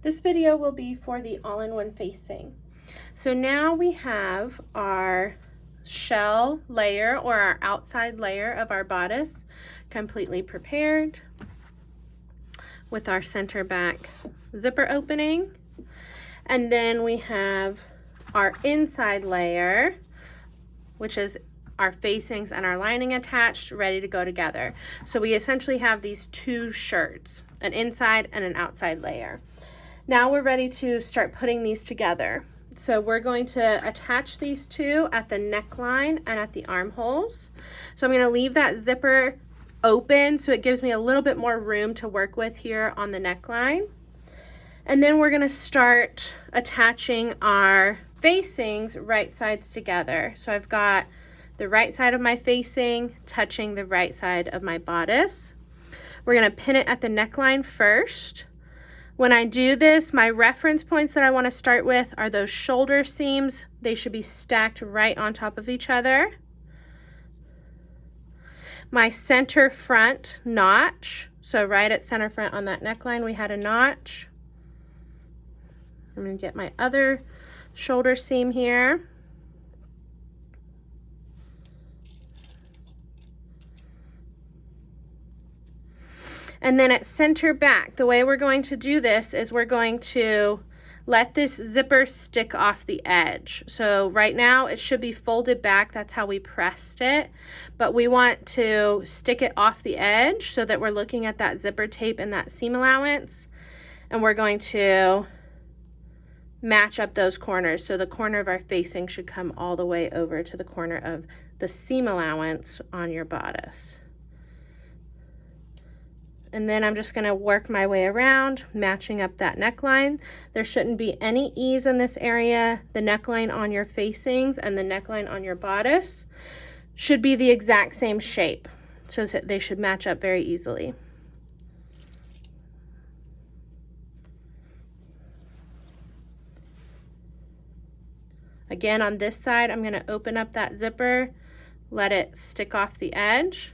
This video will be for the all-in-one facing. So now we have our shell layer or our outside layer of our bodice completely prepared with our center back zipper opening. And then we have our inside layer, which is our facings and our lining attached, ready to go together. So we essentially have these two shirts, an inside and an outside layer. Now we're ready to start putting these together. So we're going to attach these two at the neckline and at the armholes. So I'm going to leave that zipper open so it gives me a little bit more room to work with here on the neckline. And then we're going to start attaching our facings right sides together. So I've got the right side of my facing touching the right side of my bodice. We're going to pin it at the neckline first. When I do this, my reference points that I want to start with are those shoulder seams. They should be stacked right on top of each other. My center front notch, so right at center front on that neckline we had a notch. I'm going to get my other shoulder seam here. And then at center back, the way we're going to do this is we're going to let this zipper stick off the edge. So right now it should be folded back. That's how we pressed it. But we want to stick it off the edge so that we're looking at that zipper tape and that seam allowance. And we're going to match up those corners. So the corner of our facing should come all the way over to the corner of the seam allowance on your bodice. And then I'm just going to work my way around, matching up that neckline. There shouldn't be any ease in this area. The neckline on your facings and the neckline on your bodice should be the exact same shape, so that they should match up very easily. Again, on this side, I'm going to open up that zipper, let it stick off the edge,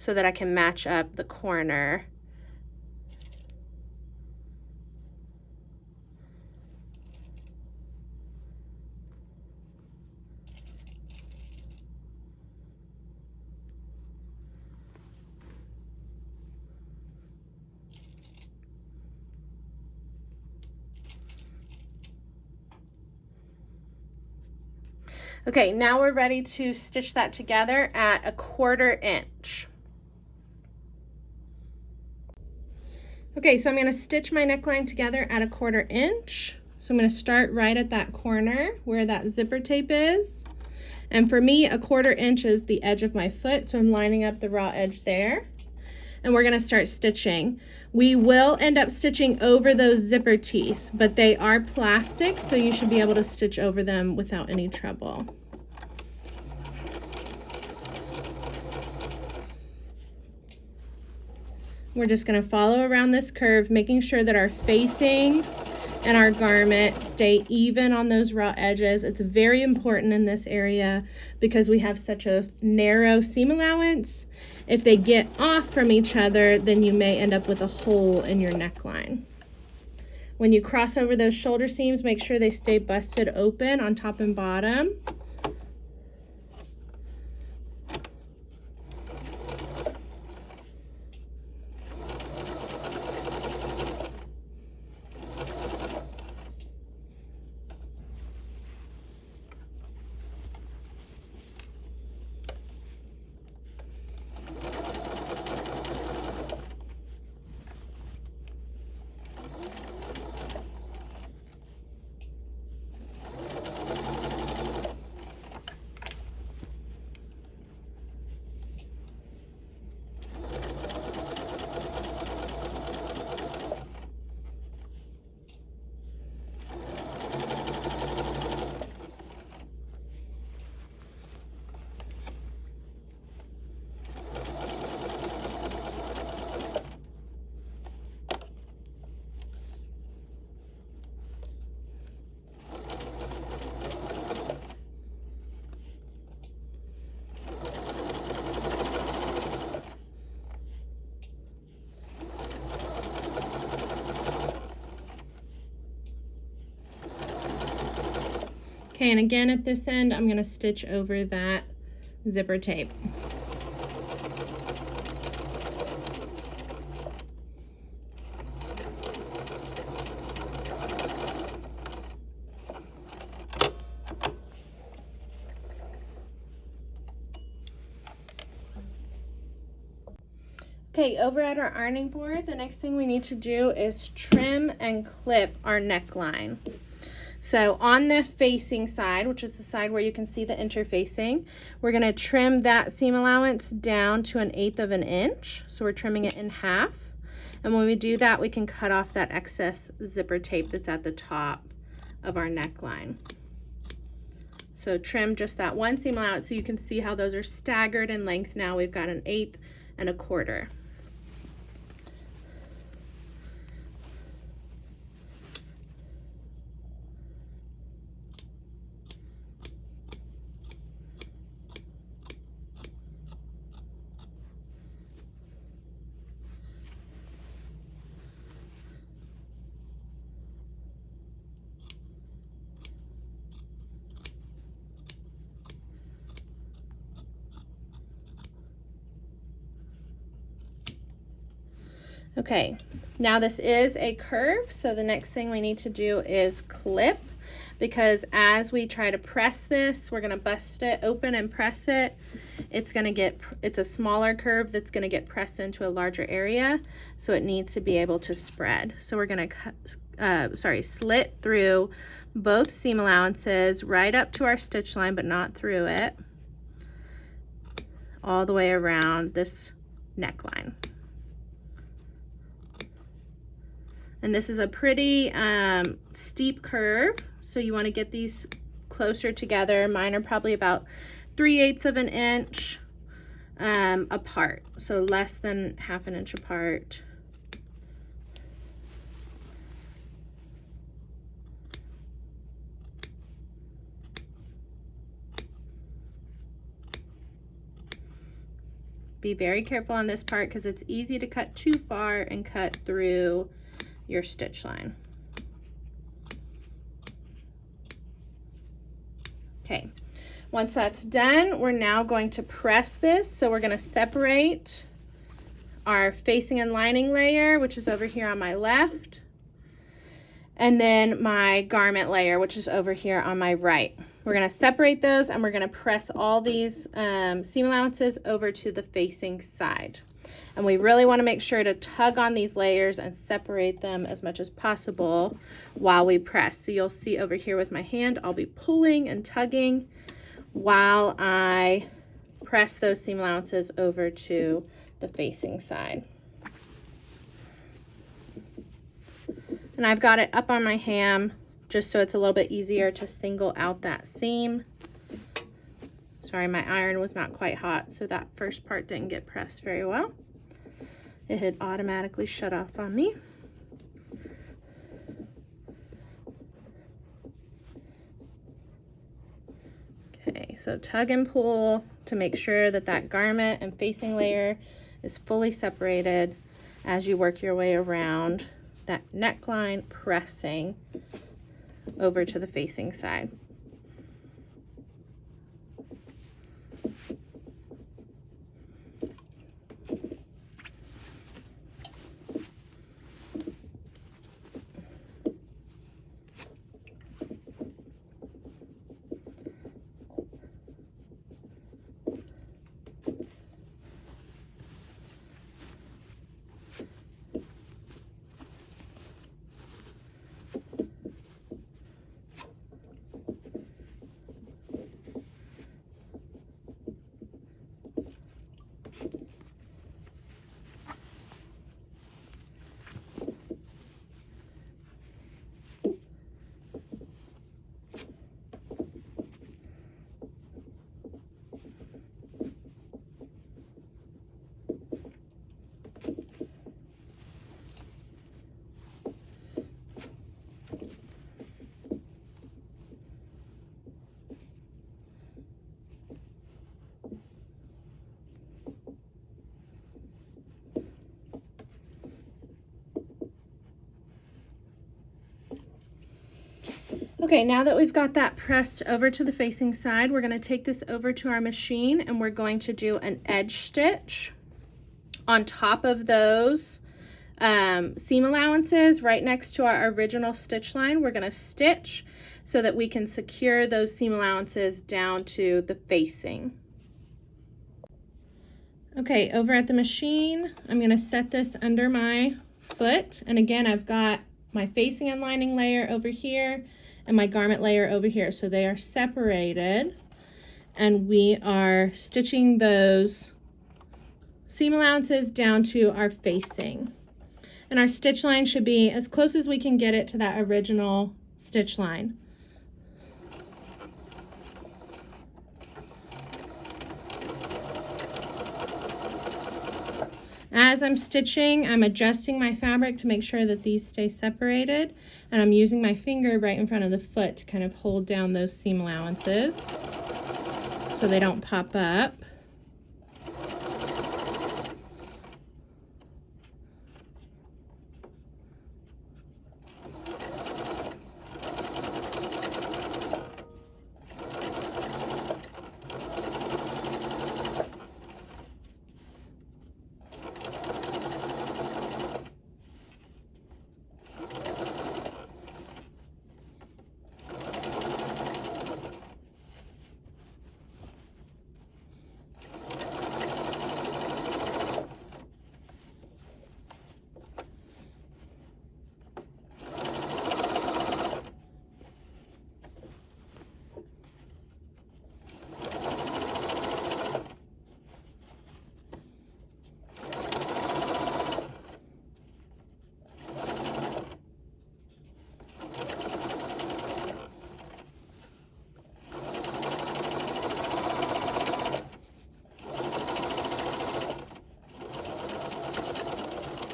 so that I can match up the corner. Okay, now we're ready to stitch that together at 1/4 inch. Okay, so I'm going to stitch my neckline together at 1/4 inch. So I'm going to start right at that corner where that zipper tape is. And for me, 1/4 inch is the edge of my foot, so I'm lining up the raw edge there. And we're going to start stitching. We will end up stitching over those zipper teeth, but they are plastic, so you should be able to stitch over them without any trouble. We're just going to follow around this curve, making sure that our facings and our garment stay even on those raw edges. It's very important in this area because we have such a narrow seam allowance. If they get off from each other, then you may end up with a hole in your neckline. When you cross over those shoulder seams, make sure they stay busted open on top and bottom. Okay, and again at this end, I'm gonna stitch over that zipper tape. Okay, over at our ironing board, the next thing we need to do is trim and clip our neckline. So on the facing side, which is the side where you can see the interfacing, we're going to trim that seam allowance down to 1/8 of an inch. So we're trimming it in half. And when we do that, we can cut off that excess zipper tape that's at the top of our neckline. So trim just that one seam allowance so you can see how those are staggered in length now. We've got 1/8 and 1/4. Okay, now this is a curve, so the next thing we need to do is clip, because as we try to press this, we're gonna bust it open and press it. It's a smaller curve that's gonna get pressed into a larger area, so it needs to be able to spread. So we're gonna slit through both seam allowances right up to our stitch line, but not through it, all the way around this neckline. And this is a pretty steep curve, so you want to get these closer together. Mine are probably about 3/8 of an inch apart, so less than 1/2 inch apart. Be very careful on this part because it's easy to cut too far and cut through your stitch line. Okay, once that's done, we're now going to press this. So we're going to separate our facing and lining layer, which is over here on my left, and then my garment layer, which is over here on my right. We're going to separate those and we're going to press all these seam allowances over to the facing side. And we really want to make sure to tug on these layers and separate them as much as possible while we press. So you'll see over here with my hand, I'll be pulling and tugging while I press those seam allowances over to the facing side. And I've got it up on my ham just so it's a little bit easier to single out that seam. Sorry, my iron was not quite hot, so that first part didn't get pressed very well. It had automatically shut off on me. Okay, so tug and pull to make sure that that garment and facing layer is fully separated as you work your way around that neckline, pressing over to the facing side. Okay, now that we've got that pressed over to the facing side, we're going to take this over to our machine and we're going to do an edge stitch on top of those seam allowances right next to our original stitch line. We're going to stitch so that we can secure those seam allowances down to the facing. Okay, over at the machine, I'm going to set this under my foot, and again I've got my facing and lining layer over here and my garment layer over here, so they are separated, and we are stitching those seam allowances down to our facing, and our stitch line should be as close as we can get it to that original stitch line. As I'm stitching, I'm adjusting my fabric to make sure that these stay separated, and I'm using my finger right in front of the foot to kind of hold down those seam allowances so they don't pop up.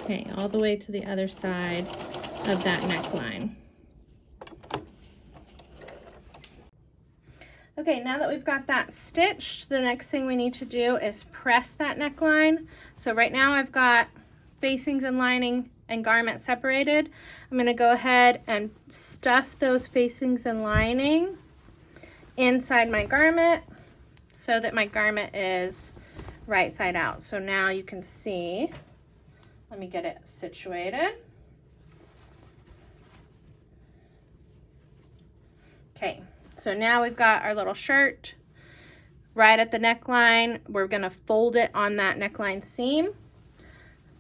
Okay, all the way to the other side of that neckline. Okay, now that we've got that stitched, the next thing we need to do is press that neckline. So right now I've got facings and lining and garment separated. I'm going to go ahead and stuff those facings and lining inside my garment so that my garment is right side out. So now you can see, let me get it situated. Okay, so now we've got our little shirt right at the neckline. We're gonna fold it on that neckline seam.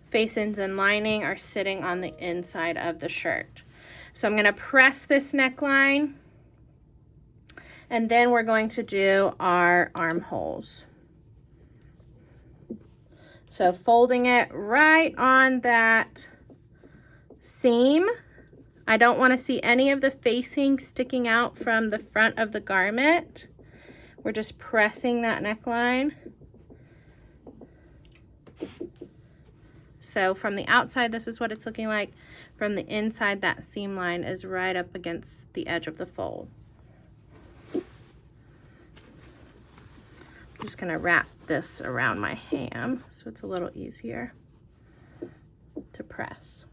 Facings and lining are sitting on the inside of the shirt. So I'm gonna press this neckline, and then we're going to do our armholes. So folding it right on that seam. I don't want to see any of the facing sticking out from the front of the garment. We're just pressing that neckline. So from the outside, this is what it's looking like. From the inside, that seam line is right up against the edge of the fold. I'm just gonna wrap this around my ham so it's a little easier to press.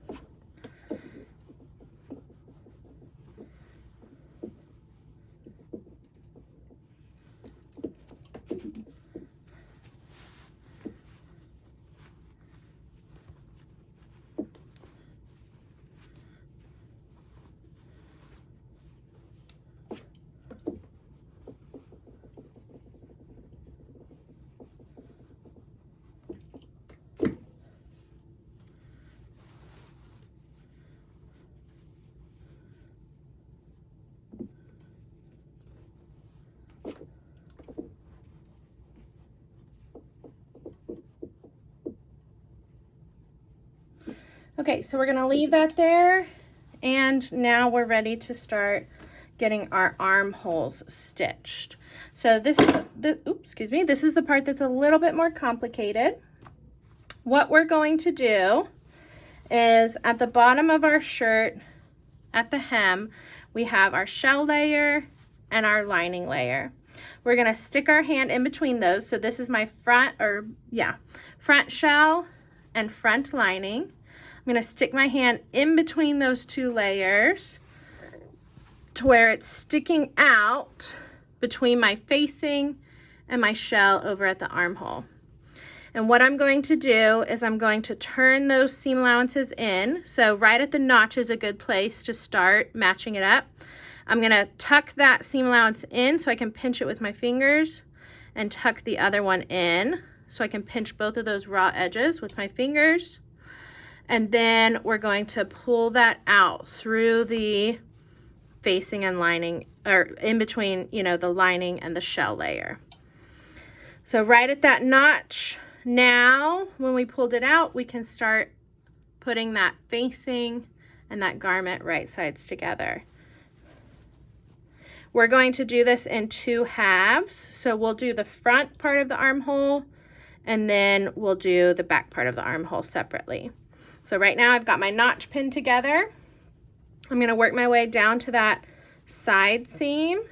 Okay, so we're gonna leave that there, and now we're ready to start getting our armholes stitched. So this is this is the part that's a little bit more complicated. What we're going to do is at the bottom of our shirt, at the hem, we have our shell layer and our lining layer. We're gonna stick our hand in between those. So this is my front shell and front lining. I'm going to stick my hand in between those two layers to where it's sticking out between my facing and my shell over at the armhole. And what I'm going to do is I'm going to turn those seam allowances in. So right at the notch is a good place to start matching it up. I'm going to tuck that seam allowance in so I can pinch it with my fingers, and tuck the other one in so I can pinch both of those raw edges with my fingers. And then we're going to pull that out through the facing and lining, or in between, you know, the lining and the shell layer. So right at that notch, now when we pulled it out, we can start putting that facing and that garment right sides together. We're going to do this in 2 halves. So we'll do the front part of the armhole, and then we'll do the back part of the armhole separately. So right now I've got my notch pinned together. I'm going to work my way down to that side seam.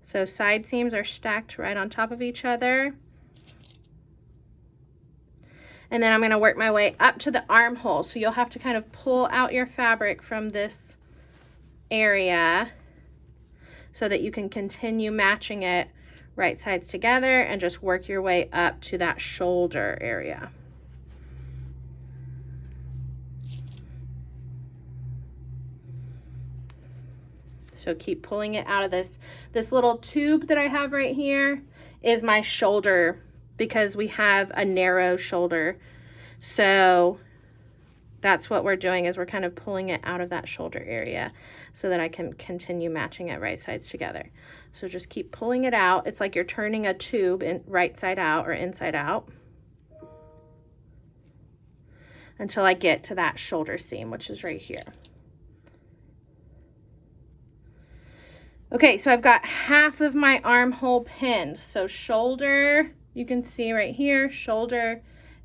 So side seams are stacked right on top of each other. And then I'm going to work my way up to the armhole. So you'll have to kind of pull out your fabric from this area so that you can continue matching it right sides together, and just work your way up to that shoulder area. So keep pulling it out of this little tube that I have right here is my shoulder, because we have a narrow shoulder. So that's what we're doing, is we're kind of pulling it out of that shoulder area so that I can continue matching it right sides together. So just keep pulling it out. It's like you're turning a tube in right side out or inside out until I get to that shoulder seam, which is right here. Okay, so I've got half of my armhole pinned. So shoulder, you can see right here, shoulder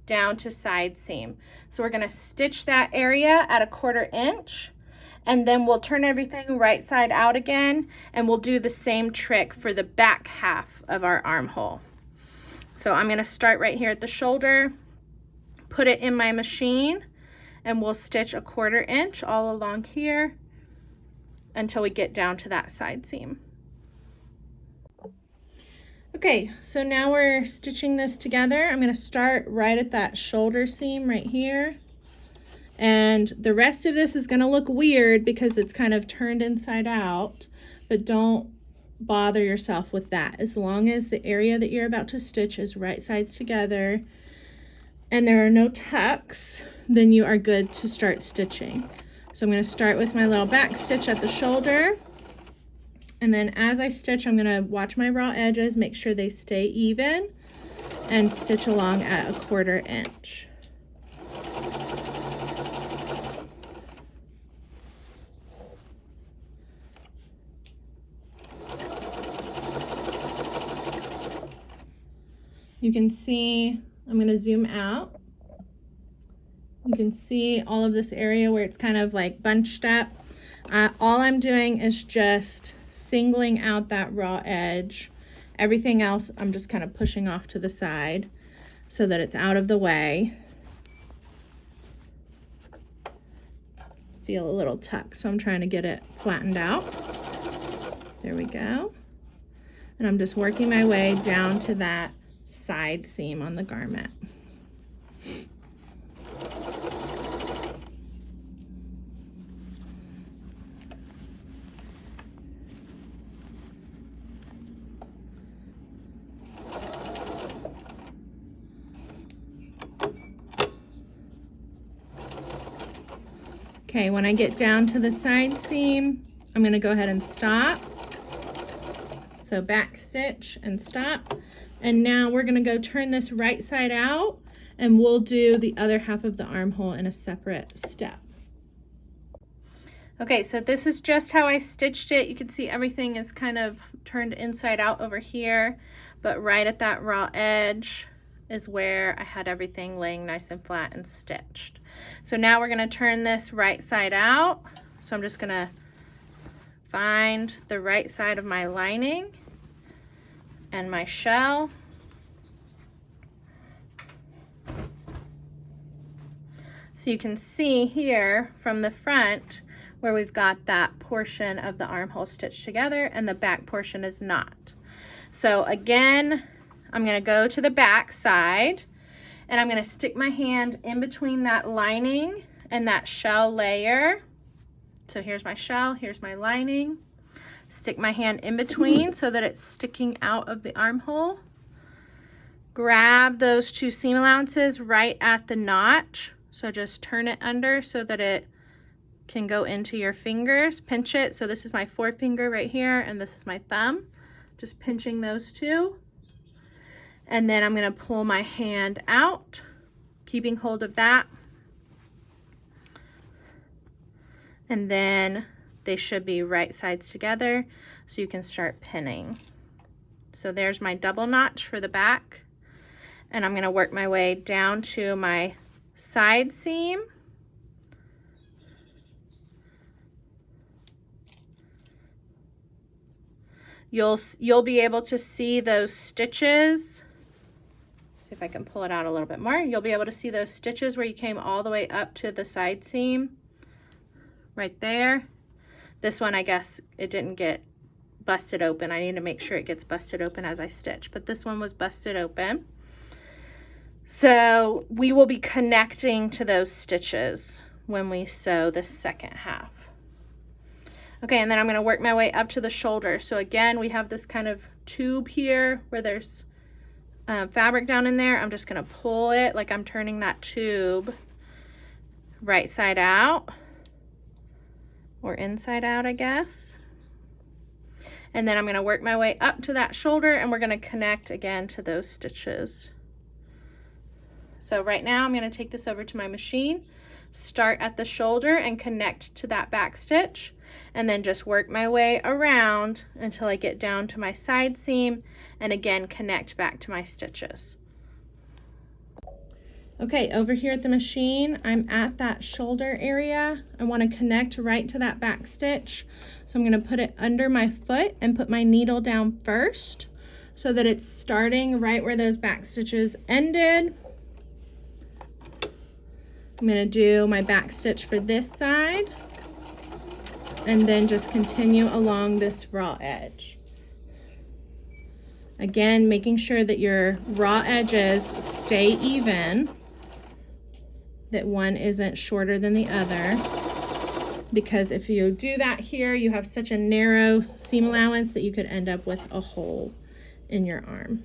down to side seam. So we're going to stitch that area at 1/4 inch, and then we'll turn everything right side out again, and we'll do the same trick for the back half of our armhole. So I'm going to start right here at the shoulder, put it in my machine, and we'll stitch 1/4 inch all along here until we get down to that side seam. Okay, so now we're stitching this together. I'm going to start right at that shoulder seam right here. And the rest of this is going to look weird because it's kind of turned inside out, but don't bother yourself with that. As long as the area that you're about to stitch is right sides together and there are no tucks, then you are good to start stitching. So I'm going to start with my little back stitch at the shoulder. And then as I stitch, I'm going to watch my raw edges, make sure they stay even, and stitch along at 1/4 inch. You can see, I'm going to zoom out. You can see all of this area where it's kind of like bunched up. All I'm doing is just singling out that raw edge. Everything else I'm just kind of pushing off to the side so that it's out of the way. Feel a little tuck, so I'm trying to get it flattened out. There we go. And I'm just working my way down to that side seam on the garment. Okay, when I get down to the side seam, I'm going to go ahead and stop. So back stitch and stop. And now we're going to go turn this right side out, and we'll do the other half of the armhole in a separate step. Okay, so this is just how I stitched it. You can see everything is kind of turned inside out over here, but right at that raw edge is where I had everything laying nice and flat and stitched. So now we're going to turn this right side out. So I'm just going to find the right side of my lining and my shell. So you can see here from the front where we've got that portion of the armhole stitched together and the back portion is not. So again, I'm going to go to the back side and I'm going to stick my hand in between that lining and that shell layer. So here's my shell, here's my lining. Stick my hand in between so that it's sticking out of the armhole. Grab those 2 seam allowances right at the notch. So just turn it under so that it can go into your fingers. Pinch it. So this is my forefinger right here and this is my thumb. Just pinching those 2. And then I'm going to pull my hand out, keeping hold of that. And then they should be right sides together so you can start pinning. So there's my double notch for the back. And I'm going to work my way down to my side seam. You'll be able to see those stitches. See if I can pull it out a little bit more. You'll be able to see those stitches where you came all the way up to the side seam. Right there. This one, I guess it didn't get busted open. I need to make sure it gets busted open as I stitch, but this one was busted open. So we will be connecting to those stitches when we sew the second half. Okay, and then I'm going to work my way up to the shoulder. So again, we have this kind of tube here where there's fabric down in there. I'm just going to pull it like I'm turning that tube right side out, or inside out, I guess. And then I'm going to work my way up to that shoulder and we're going to connect again to those stitches. So right now I'm going to take this over to my machine, start at the shoulder and connect to that back stitch, and then just work my way around until I get down to my side seam and again connect back to my stitches. Okay, over here at the machine, I'm at that shoulder area. I want to connect right to that back stitch. So I'm going to put it under my foot and put my needle down first so that it's starting right where those back stitches ended. I'm going to do my back stitch for this side and then just continue along this raw edge. Again, making sure that your raw edges stay even, that one isn't shorter than the other, because if you do that here, you have such a narrow seam allowance that you could end up with a hole in your arm.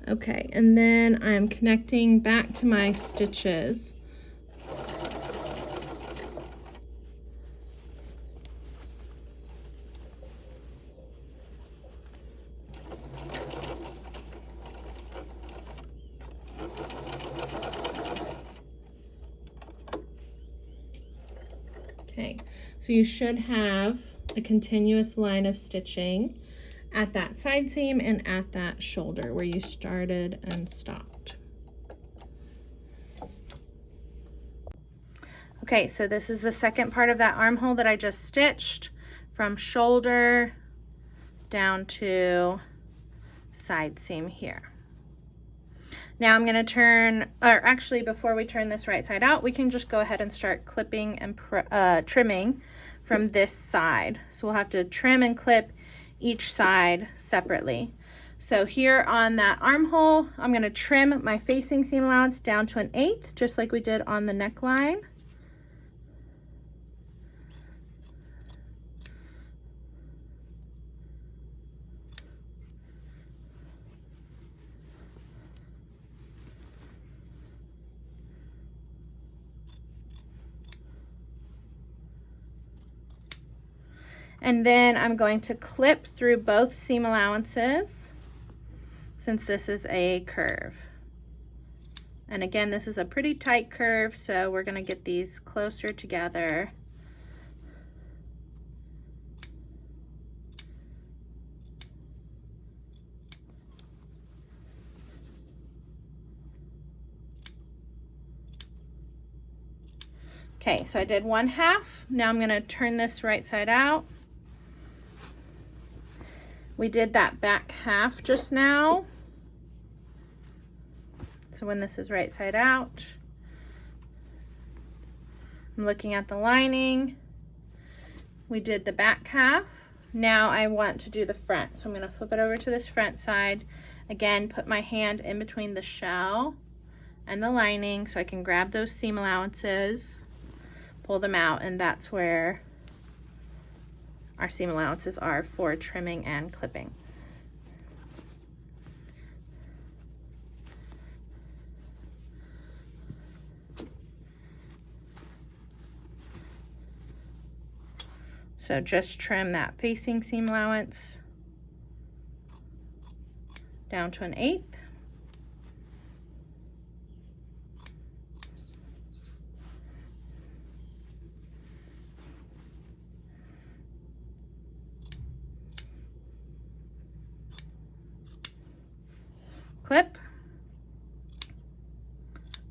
Okay, and then I'm connecting back to my stitches. Okay, so you should have a continuous line of stitching at that side seam and at that shoulder where you started and stopped. Okay, so this is the second part of that armhole that I just stitched, from shoulder down to side seam here. Now I'm going to turn, or actually before we turn this right side out, we can just go ahead and start clipping and trimming from this side. So we'll have to trim and clip each side separately. So here on that armhole, I'm going to trim my facing seam allowance down to 1/8, just like we did on the neckline. And then I'm going to clip through both seam allowances since this is a curve. And again, this is a pretty tight curve, so we're going to get these closer together. Okay, so I did 1/2. Now I'm going to turn this right side out. We did that back half just now. So when this is right side out, I'm looking at the lining. We did the back half. Now I want to do the front. So I'm going to flip it over to this front side. Again, put my hand in between the shell and the lining so I can grab those seam allowances, pull them out, and that's where our seam allowances are for trimming and clipping. So just trim that facing seam allowance down to 1/8. Clip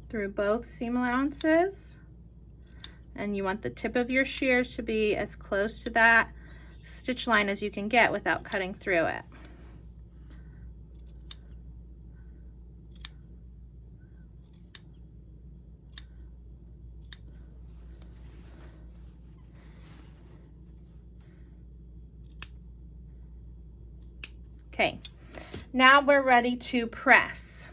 through both seam allowances. And you want the tip of your shears to be as close to that stitch line as you can get without cutting through it. Okay, now we're ready to press.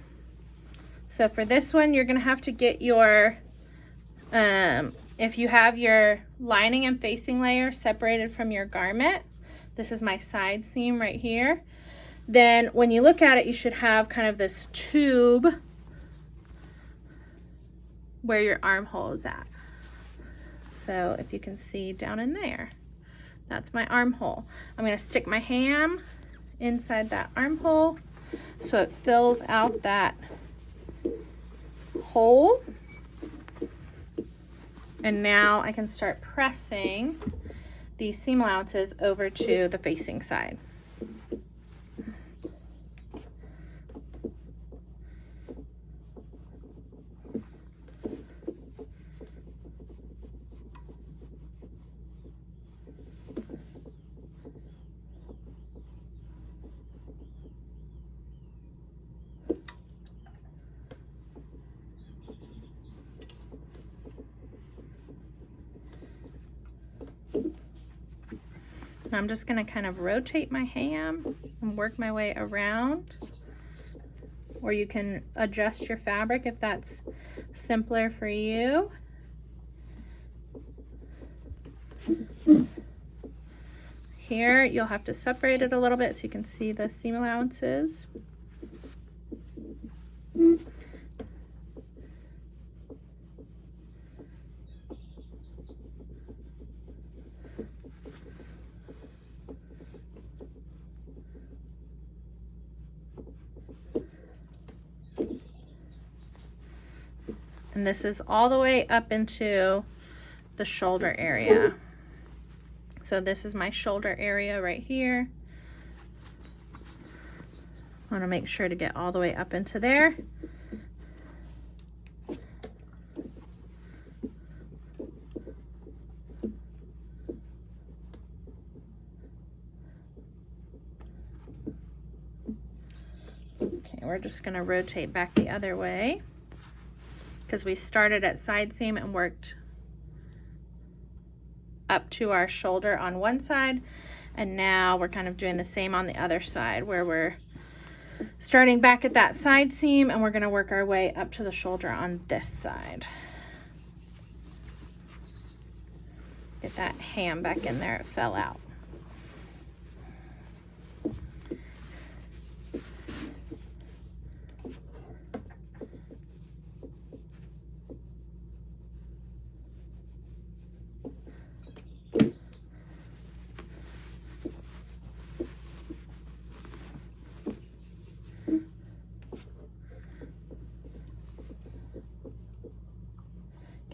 So for this one, you're gonna have to get your if you have your lining and facing layer separated from your garment, this is my side seam right here, then when you look at it, you should have kind of this tube where your armhole is at. So if you can see down in there, that's my armhole. I'm going to stick my ham inside that armhole so it fills out that hole. And now I can start pressing these seam allowances over to the facing side. I'm just going to kind of rotate my ham and work my way around, or you can adjust your fabric if that's simpler for you. Here you'll have to separate it a little bit so you can see the seam allowances. And this is all the way up into the shoulder area. So this is my shoulder area right here. I want to make sure to get all the way up into there. Okay, we're just going to rotate back the other way, because we started at side seam and worked up to our shoulder on one side, and now we're kind of doing the same on the other side, where we're starting back at that side seam and we're going to work our way up to the shoulder on this side. Get that ham back in there, it fell out.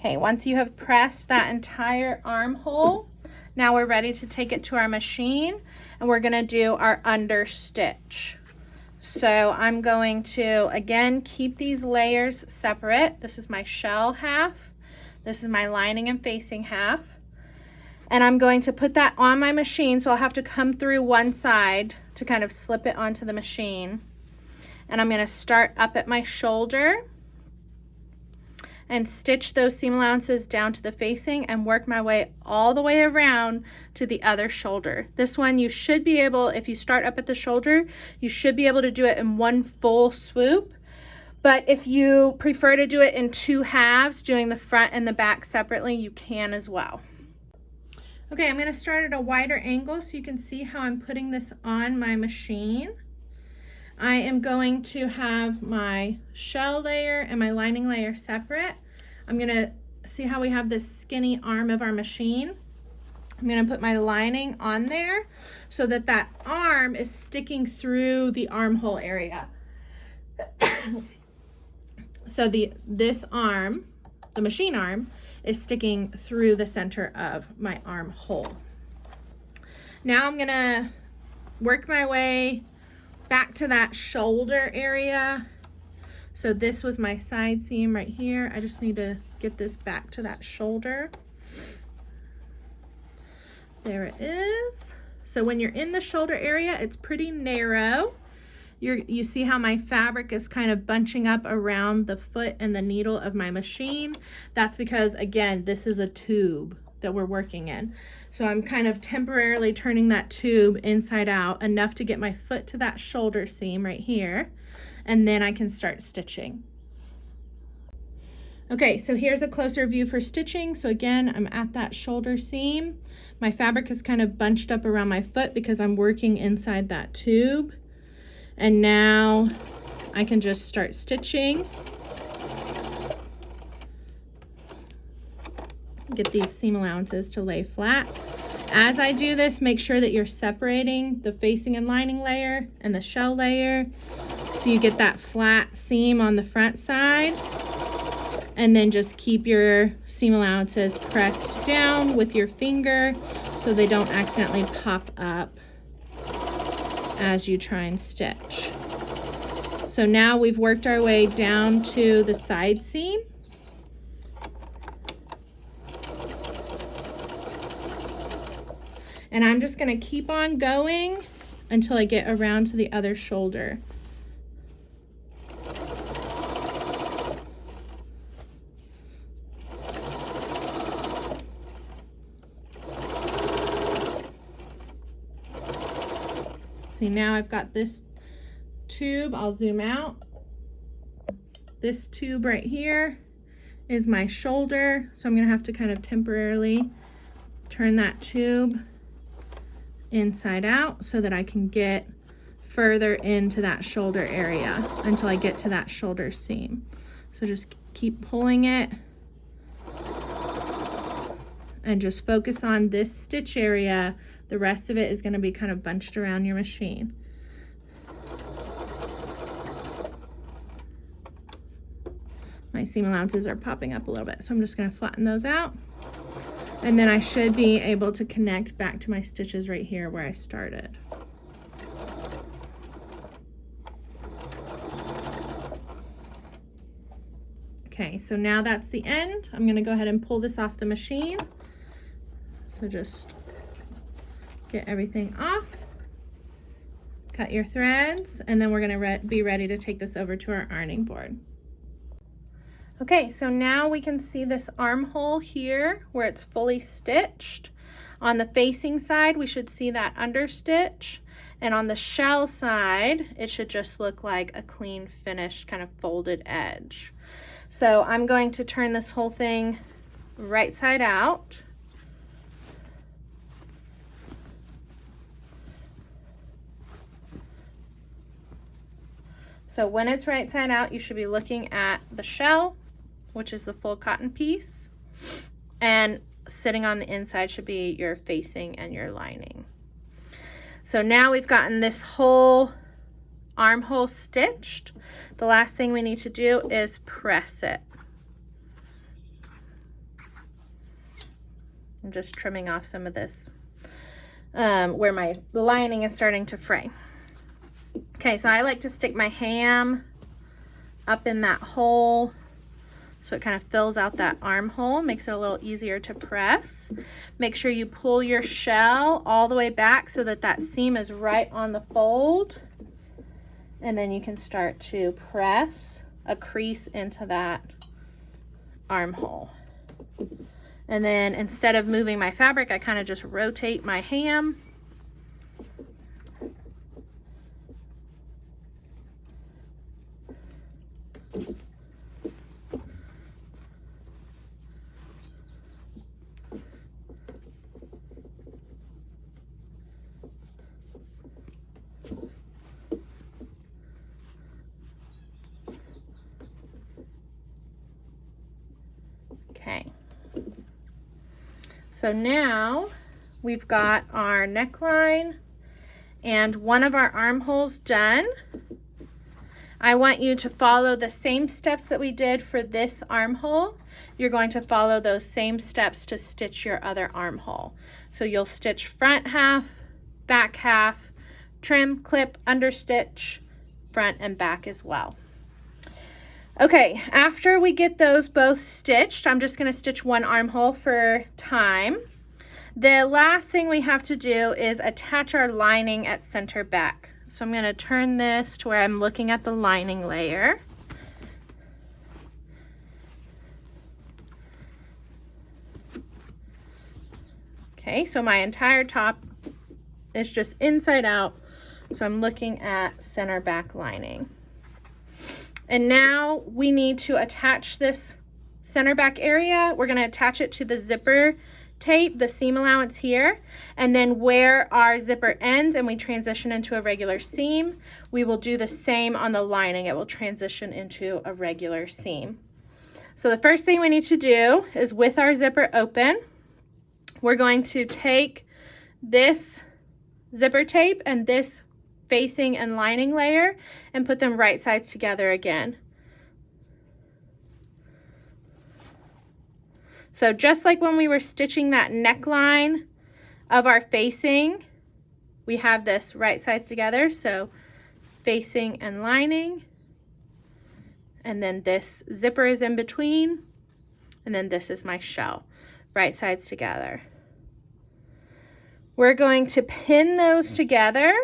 Okay, once you have pressed that entire armhole, now we're ready to take it to our machine, and we're gonna do our under stitch. So I'm going to, again, keep these layers separate. This is my shell half. This is my lining and facing half. And I'm going to put that on my machine, so I'll have to come through one side to kind of slip it onto the machine. And I'm gonna start up at my shoulder and stitch those seam allowances down to the facing and work my way all the way around to the other shoulder. This one you should be able, if you start up at the shoulder, you should be able to do it in one full swoop. But if you prefer to do it in two halves, doing the front and the back separately, you can as well. Okay, I'm gonna start at a wider angle so you can see how I'm putting this on my machine. I am going to have my shell layer and my lining layer separate. I'm gonna see how we have this skinny arm of our machine. I'm gonna put my lining on there so that that arm is sticking through the armhole area. So this arm, the machine arm, is sticking through the center of my armhole. Now I'm gonna work my way back to that shoulder area. So this was my side seam right here. I just need to get this back to that shoulder. There it is. So when you're in the shoulder area, it's pretty narrow. You see how my fabric is kind of bunching up around the foot and the needle of my machine. That's because, again, this is a tube that we're working in. So I'm kind of temporarily turning that tube inside out enough to get my foot to that shoulder seam right here, and then I can start stitching. Okay, so here's a closer view for stitching. So again, I'm at that shoulder seam. My fabric is kind of bunched up around my foot because I'm working inside that tube. And now I can just start stitching. Get these seam allowances to lay flat. As I do this, make sure that you're separating the facing and lining layer and the shell layer so you get that flat seam on the front side. And then just keep your seam allowances pressed down with your finger so they don't accidentally pop up as you try and stitch. So now we've worked our way down to the side seam. And I'm just gonna keep on going until I get around to the other shoulder. See, now I've got this tube. I'll zoom out. This tube right here is my shoulder. So I'm gonna have to kind of temporarily turn that tube inside out so that I can get further into that shoulder area until I get to that shoulder seam. So just keep pulling it and just focus on this stitch area. The rest of it is going to be kind of bunched around your machine. My seam allowances are popping up a little bit, so I'm just going to flatten those out. And then I should be able to connect back to my stitches right here where I started. Okay, so now that's the end. I'm going to go ahead and pull this off the machine. So just get everything off, cut your threads, and then we're going to be ready to take this over to our ironing board. Okay, so now we can see this armhole here where it's fully stitched. On the facing side, we should see that understitch, and on the shell side, it should just look like a clean finished kind of folded edge. So I'm going to turn this whole thing right side out. So when it's right side out, you should be looking at the shell, which is the full cotton piece, and sitting on the inside should be your facing and your lining. So now we've gotten this whole armhole stitched. The last thing we need to do is press it. I'm just trimming off some of this where the lining is starting to fray. Okay, so I like to stick my ham up in that hole so it kind of fills out that armhole, makes it a little easier to press. Make sure you pull your shell all the way back so that that seam is right on the fold. And then you can start to press a crease into that armhole. And then instead of moving my fabric, I kind of just rotate my ham. Okay. So now we've got our neckline and one of our armholes done. I want you to follow the same steps that we did for this armhole. You're going to follow those same steps to stitch your other armhole. So you'll stitch front half, back half, trim, clip, understitch, front and back as well. Okay, after we get those both stitched, I'm just going to stitch one armhole for time. The last thing we have to do is attach our lining at center back. So I'm going to turn this to where I'm looking at the lining layer. Okay, so my entire top is just inside out. So I'm looking at center back lining. And now we need to attach this center back area. We're going to attach it to the zipper tape, the seam allowance here, and then where our zipper ends and we transition into a regular seam, we will do the same on the lining. It will transition into a regular seam. So the first thing we need to do is, with our zipper open, we're going to take this zipper tape and this facing and lining layer and put them right sides together again. So just like when we were stitching that neckline of our facing, we have this right sides together. So facing and lining, and then this zipper is in between, and then this is my shell, right sides together. We're going to pin those together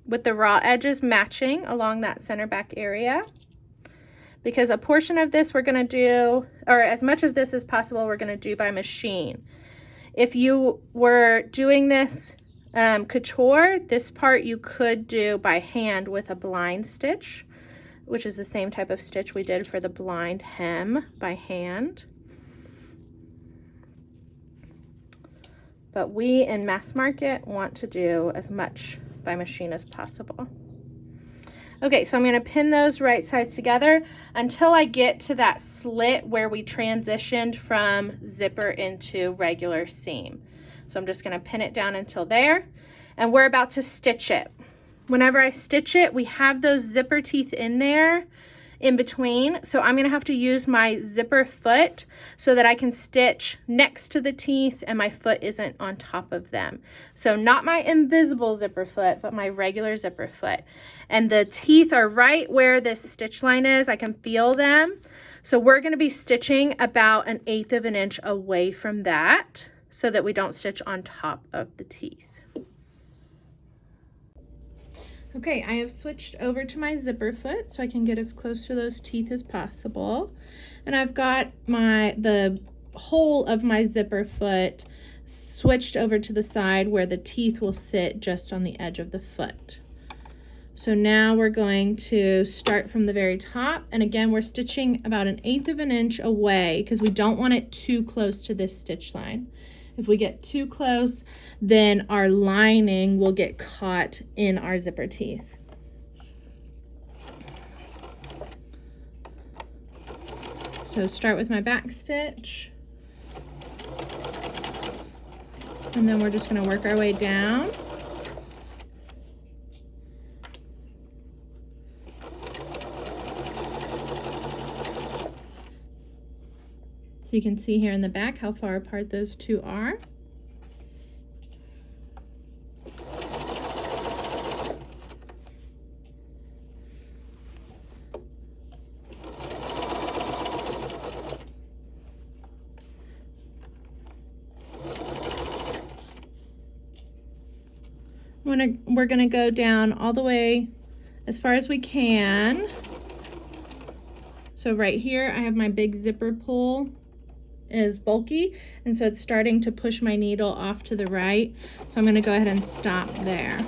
with the raw edges matching along that center back area, because a portion of this we're going to do, or as much of this as possible, we're going to do by machine. If you were doing this couture, this part you could do by hand with a blind stitch, which is the same type of stitch we did for the blind hem by hand. But we in mass market want to do as much by machine as possible. Okay, so I'm going to pin those right sides together until I get to that slit where we transitioned from zipper into regular seam. So I'm just going to pin it down until there, and we're about to stitch it. Whenever I stitch it, we have those zipper teeth in there in between, so I'm going to have to use my zipper foot so that I can stitch next to the teeth and my foot isn't on top of them. So not my invisible zipper foot, but my regular zipper foot. And the teeth are right where this stitch line is. I can feel them. So we're going to be stitching about 1/8 of an inch away from that so that we don't stitch on top of the teeth. Okay, I have switched over to my zipper foot so I can get as close to those teeth as possible. And I've got the hole of my zipper foot switched over to the side where the teeth will sit just on the edge of the foot. So now we're going to start from the very top. And again, we're stitching about 1/8 of an inch away because we don't want it too close to this stitch line. If we get too close, then our lining will get caught in our zipper teeth. So start with my back stitch, and then we're just going to work our way down. So you can see here in the back how far apart those two are. We're gonna go down all the way as far as we can. So right here, I have my big zipper pull is bulky, and so it's starting to push my needle off to the right. So I'm gonna go ahead and stop there.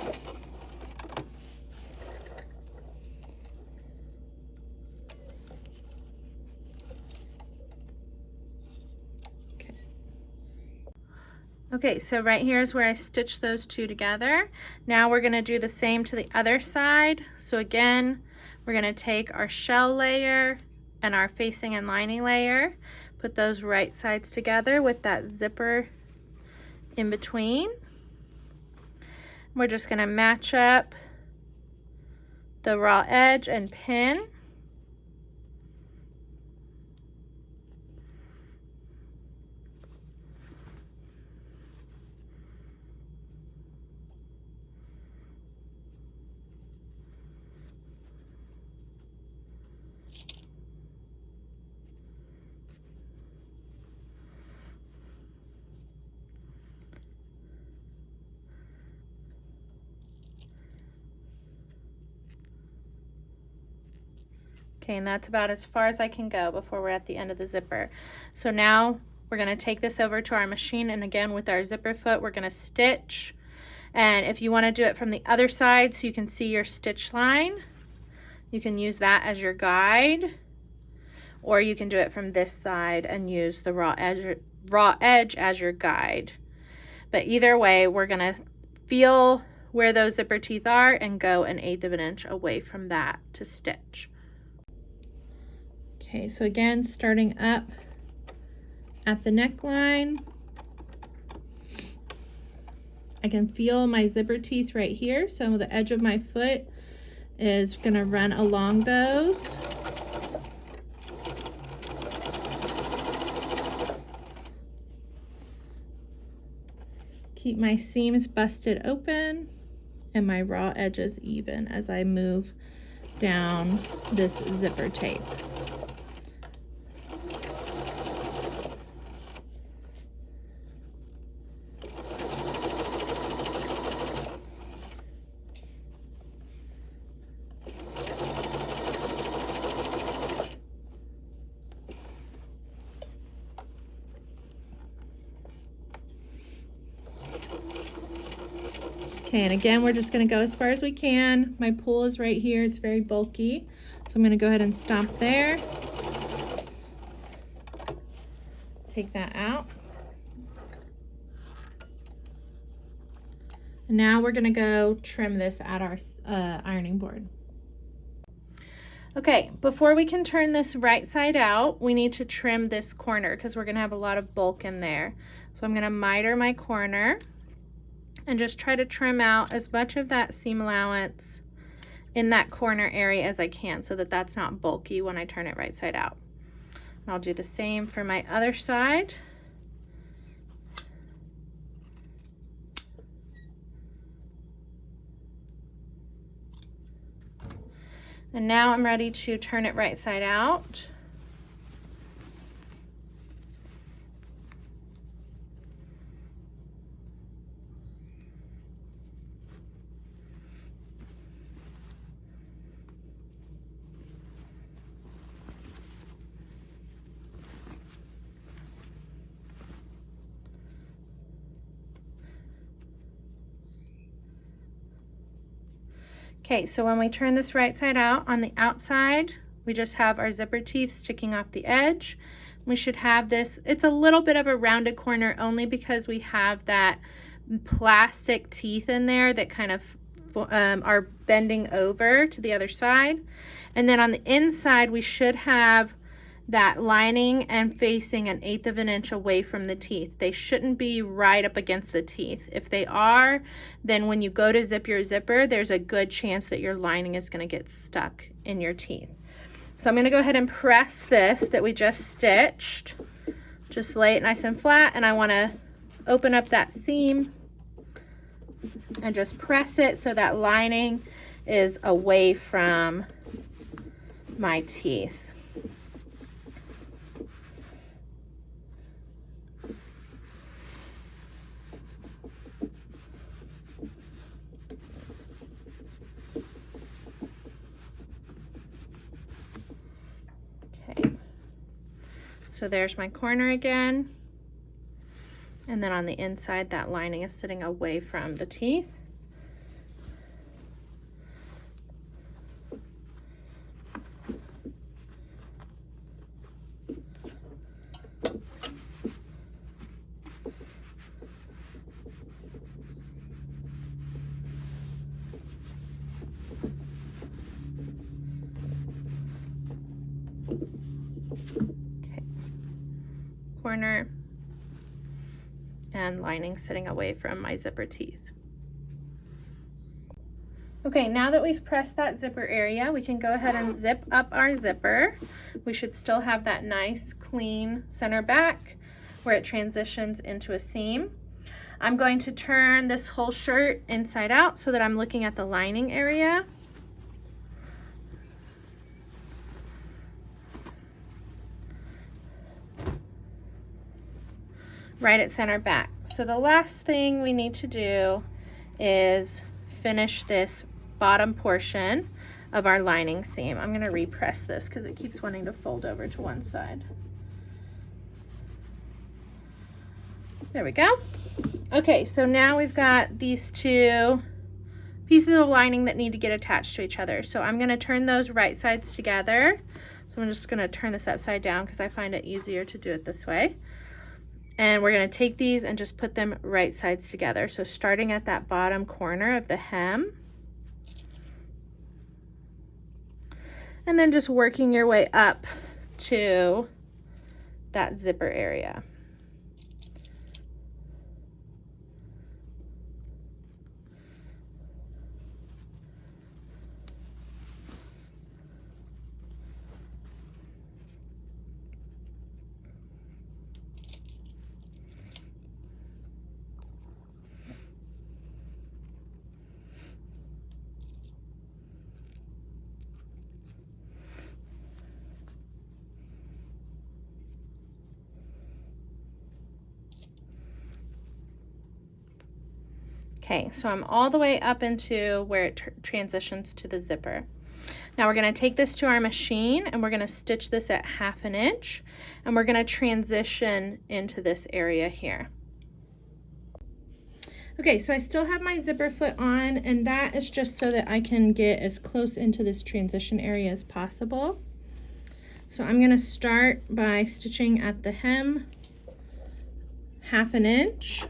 Okay, so right here is where I stitched those two together. Now we're gonna do the same to the other side. So again, we're gonna take our shell layer and our facing and lining layer, put those right sides together with that zipper in between. We're just gonna match up the raw edge and pin. Okay, and that's about as far as I can go before we're at the end of the zipper. So now we're gonna take this over to our machine, and again with our zipper foot, we're gonna stitch. And if you wanna do it from the other side so you can see your stitch line, you can use that as your guide, or you can do it from this side and use the raw edge as your guide. But either way, we're gonna feel where those zipper teeth are and go 1/8 of an inch away from that to stitch. Okay, so again, starting up at the neckline, I can feel my zipper teeth right here. So the edge of my foot is gonna run along those. Keep my seams busted open and my raw edges even as I move down this zipper tape. Okay, and again, we're just gonna go as far as we can. My pull is right here, it's very bulky. So I'm gonna go ahead and stop there. Take that out. And now we're gonna go trim this at our ironing board. Okay, before we can turn this right side out, we need to trim this corner because we're gonna have a lot of bulk in there. So I'm gonna miter my corner and just try to trim out as much of that seam allowance in that corner area as I can so that that's not bulky when I turn it right side out. And I'll do the same for my other side. And now I'm ready to turn it right side out. Okay, so when we turn this right side out, on the outside, we just have our zipper teeth sticking off the edge. We should have this, it's a little bit of a rounded corner only because we have that plastic teeth in there that kind of are bending over to the other side. And then on the inside, we should have that lining and facing 1/8 of an inch away from the teeth. They shouldn't be right up against the teeth. If they are, then when you go to zip your zipper, there's a good chance that your lining is going to get stuck in your teeth. So I'm going to go ahead and press this that we just stitched Just lay it nice and flat, and I want to open up that seam and just press it so that lining is away from my teeth. Okay, so there's my corner again. And then on the inside, that lining is sitting away from the teeth. Okay, corner and lining sitting away from my zipper teeth. Okay, now that we've pressed that zipper area, we can go ahead and zip up our zipper. We should still have that nice clean center back where it transitions into a seam. I'm going to turn this whole shirt inside out so that I'm looking at the lining area. Right at center back. So the last thing we need to do is finish this bottom portion of our lining seam. I'm going to repress this because it keeps wanting to fold over to one side. There we go. Okay, so now we've got these two pieces of lining that need to get attached to each other. So I'm going to turn those right sides together. So I'm just going to turn this upside down because I find it easier to do it this way. And we're going to take these and just put them right sides together. So starting at that bottom corner of the hem. And then just working your way up to that zipper area. Okay, so I'm all the way up into where it transitions to the zipper. Now we're going to take this to our machine and we're going to stitch this at 1/2 inch and we're going to transition into this area here. Okay, so I still have my zipper foot on, and that is just so that I can get as close into this transition area as possible. So I'm going to start by stitching at the hem 1/2 inch.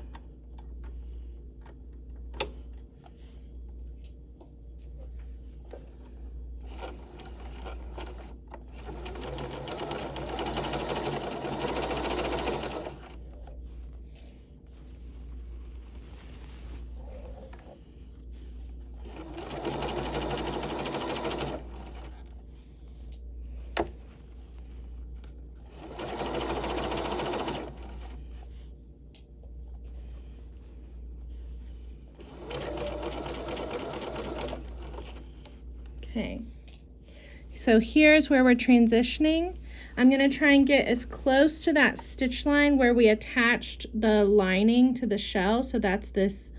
Okay, so here's where we're transitioning. I'm going to try and get as close to that stitch line where we attached the lining to the shell. So that's this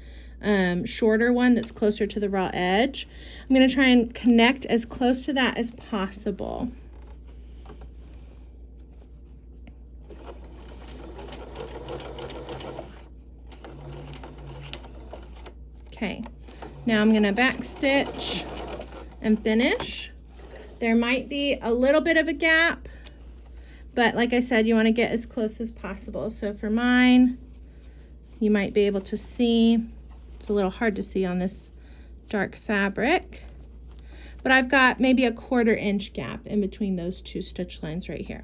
shorter one that's closer to the raw edge. I'm going to try and connect as close to that as possible. Okay, now I'm going to back stitch and finish. There might be a little bit of a gap, but like I said, you want to get as close as possible. So for mine, you might be able to see, it's a little hard to see on this dark fabric, but I've got maybe a 1/4 inch gap in between those two stitch lines right here.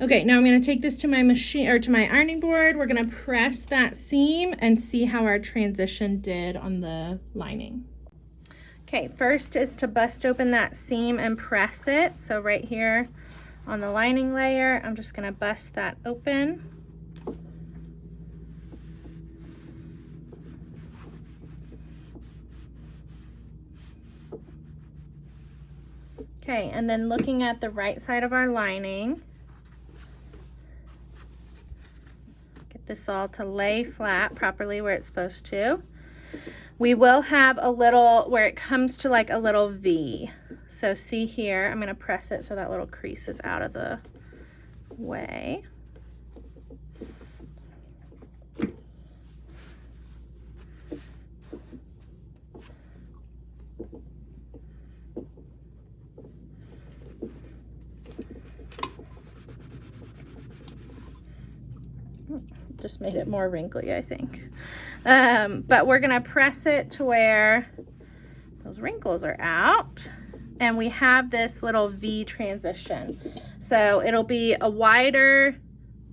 Okay, now I'm going to take this to my machine or to my ironing board. We're going to press that seam and see how our transition did on the lining. Okay, first is to bust open that seam and press it. So right here on the lining layer. I'm just gonna bust that open. Okay, and then looking at the right side of our lining, get this all to lay flat properly where it's supposed to. We will have a little, where it comes to like a little V. So see here, I'm gonna press it so that little crease is out of the way. Just made it more wrinkly, I think. But we're gonna press it to where those wrinkles are out, and we have this little V transition. So it'll be a wider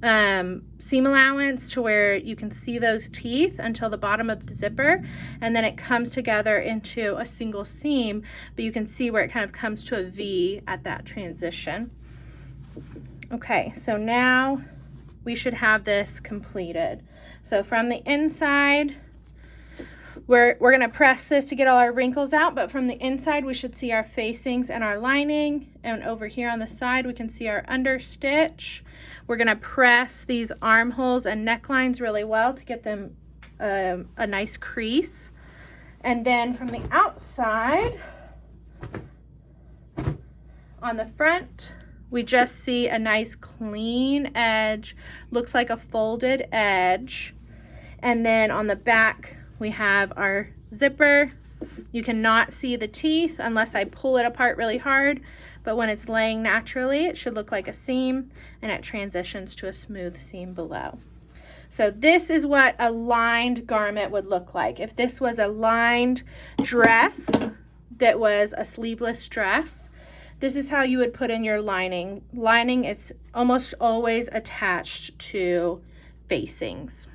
seam allowance to where you can see those teeth until the bottom of the zipper, and then it comes together into a single seam, but you can see where it kind of comes to a V at that transition. Okay, so now we should have this completed. So from the inside, we're gonna press this to get all our wrinkles out, but from the inside we should see our facings and our lining, and over here on the side we can see our understitch. We're gonna press these armholes and necklines really well to get them a nice crease. And then from the outside, on the front, we just see a nice clean edge, looks like a folded edge. And then on the back, we have our zipper. You cannot see the teeth unless I pull it apart really hard, but when it's laying naturally, it should look like a seam, and it transitions to a smooth seam below. So this is what a lined garment would look like. If this was a lined dress that was a sleeveless dress, this is how you would put in your lining. Lining is almost always attached to facings.